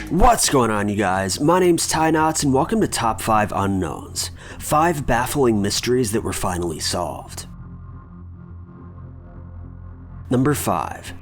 What's going on, you guys? My name's Ty Knotts and welcome to Top 5 Unknowns. 5 baffling mysteries that were finally solved. Number 5.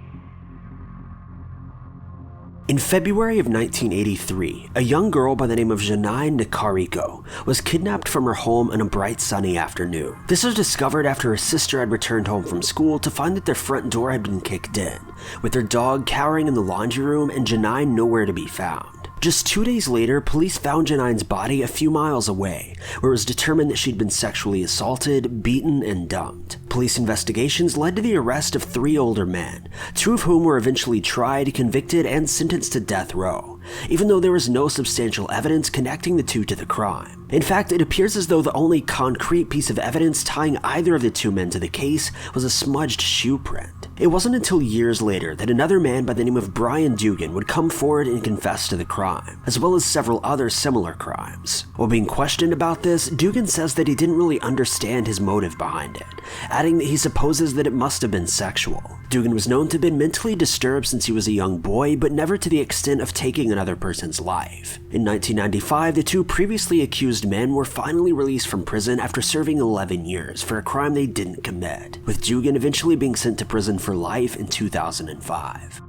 In February of 1983, a young girl by the name of Jeanine Nicarico was kidnapped from her home on a bright sunny afternoon. This was discovered after her sister had returned home from school to find that their front door had been kicked in, with their dog cowering in the laundry room and Jeanine nowhere to be found. Just 2 days later, police found Jeanine's body a few miles away, where it was determined that she'd been sexually assaulted, beaten, and dumped. Police investigations led to the arrest of 3 older men, 2 of whom were eventually tried, convicted, and sentenced to death row, even though there was no substantial evidence connecting the 2 to the crime. In fact, it appears as though the only concrete piece of evidence tying either of the 2 men to the case was a smudged shoe print. It wasn't until years later that another man by the name of Brian Dugan would come forward and confess to the crime, as well as several other similar crimes. While being questioned about this, Dugan says that he didn't really understand his motive behind it, adding that he supposes that it must have been sexual. Dugan was known to have been mentally disturbed since he was a young boy, but never to the extent of taking another person's life. In 1995, the 2 previously accused men were finally released from prison after serving 11 years for a crime they didn't commit, with Dugan eventually being sent to prison for life in 2005.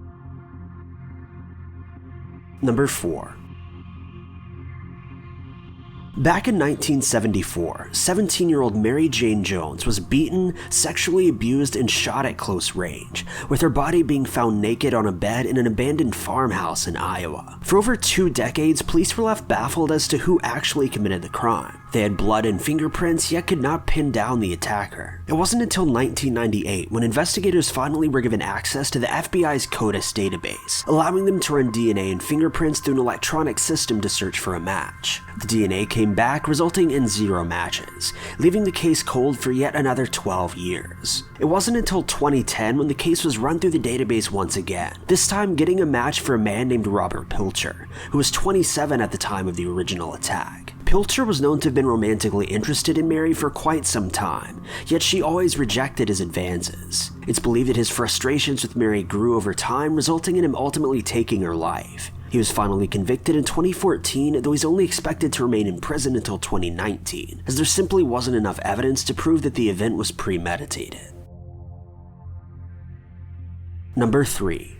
Number 4. Back in 1974, 17-year-old Mary Jane Jones was beaten, sexually abused, and shot at close range, with her body being found naked on a bed in an abandoned farmhouse in Iowa. For over 2 decades, police were left baffled as to who actually committed the crime. They had blood and fingerprints, yet could not pin down the attacker. It wasn't until 1998 when investigators finally were given access to the FBI's CODIS database, allowing them to run DNA and fingerprints through an electronic system to search for a match. The DNA came back, resulting in 0 matches, leaving the case cold for yet another 12 years. It wasn't until 2010 when the case was run through the database once again, this time getting a match for a man named Robert Pilcher, who was 27 at the time of the original attack. Pilcher was known to have been romantically interested in Mary for quite some time, yet she always rejected his advances. It's believed that his frustrations with Mary grew over time, resulting in him ultimately taking her life. He was finally convicted in 2014, though he's only expected to remain in prison until 2019, as there simply wasn't enough evidence to prove that the event was premeditated. Number 3.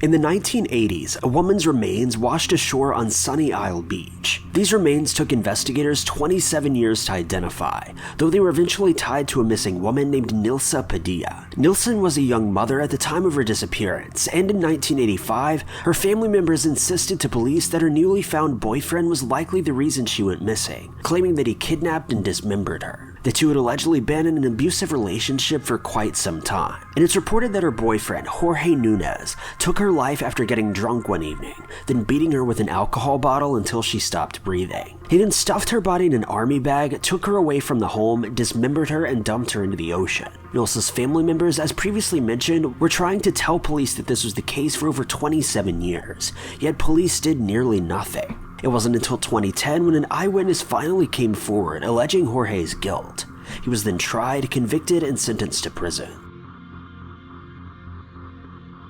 In the 1980s, a woman's remains washed ashore on Sunny Isle Beach. These remains took investigators 27 years to identify, though they were eventually tied to a missing woman named Nilsa Padilla. Nilsen was a young mother at the time of her disappearance, and in 1985, her family members insisted to police that her newly found boyfriend was likely the reason she went missing, claiming that he kidnapped and dismembered her. The 2 had allegedly been in an abusive relationship for quite some time, and it's reported that her boyfriend, Jorge Nunez, took her life after getting drunk one evening, then beating her with an alcohol bottle until she stopped breathing. He then stuffed her body in an army bag, took her away from the home, dismembered her, and dumped her into the ocean. Nilsa's family members, as previously mentioned, were trying to tell police that this was the case for over 27 years, yet police did nearly nothing. It wasn't until 2010 when an eyewitness finally came forward alleging Jorge's guilt. He was then tried, convicted, and sentenced to prison.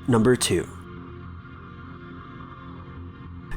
Number 2.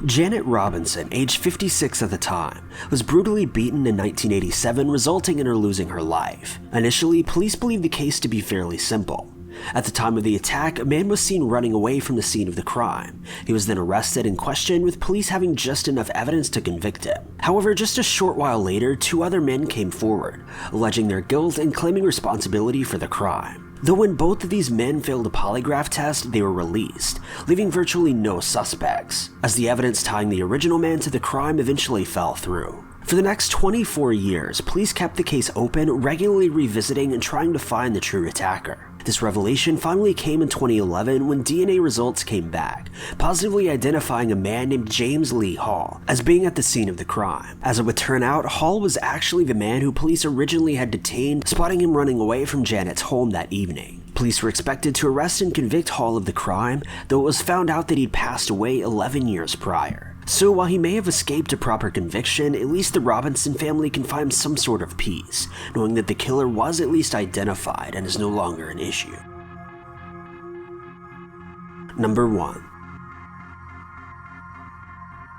Janet Robinson, age 56 at the time, was brutally beaten in 1987, resulting in her losing her life. Initially, police believed the case to be fairly simple. At the time of the attack, a man was seen running away from the scene of the crime. He was then arrested and questioned, with police having just enough evidence to convict him. However, just a short while later, 2 other men came forward, alleging their guilt and claiming responsibility for the crime. Though when both of these men failed a polygraph test, they were released, leaving virtually no suspects, as the evidence tying the original man to the crime eventually fell through. For the next 24 years, police kept the case open, regularly revisiting and trying to find the true attacker. This revelation finally came in 2011 when DNA results came back, positively identifying a man named James Lee Hall as being at the scene of the crime. As it would turn out, Hall was actually the man who police originally had detained, spotting him running away from Janet's home that evening. Police were expected to arrest and convict Hall of the crime, though it was found out that he'd passed away 11 years prior. So while he may have escaped a proper conviction, at least the Robinson family can find some sort of peace, knowing that the killer was at least identified and is no longer an issue. Number 1.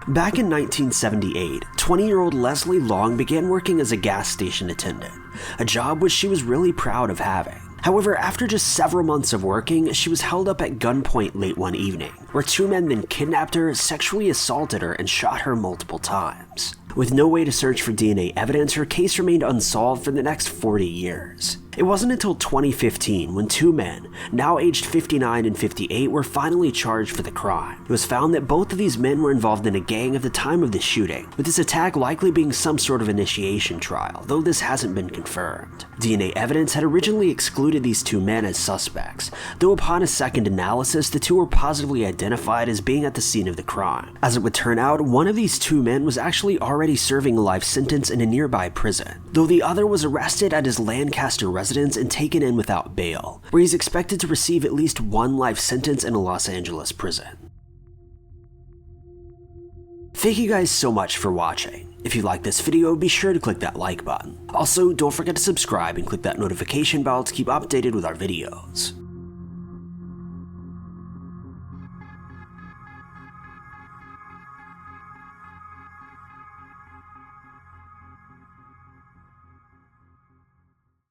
Back in 1978, 20-year-old Leslie Long began working as a gas station attendant, a job which she was really proud of having. However, after just several months of working, she was held up at gunpoint late one evening, where two men then kidnapped her, sexually assaulted her, and shot her multiple times. With no way to search for DNA evidence, her case remained unsolved for the next 40 years. It wasn't until 2015 when two men, now aged 59 and 58, were finally charged for the crime. It was found that both of these men were involved in a gang at the time of the shooting, with this attack likely being some sort of initiation trial, though this hasn't been confirmed. DNA evidence had originally excluded these two men as suspects, though upon a second analysis, the two were positively identified as being at the scene of the crime. As it would turn out, one of these two men was actually already serving a life sentence in a nearby prison, though the other was arrested at his Lancaster residence and taken in without bail, where he's expected to receive at least one life sentence in a Los Angeles prison. Thank you guys so much for watching. If you liked this video, be sure to click that like button. Also, don't forget to subscribe and click that notification bell to keep updated with our videos.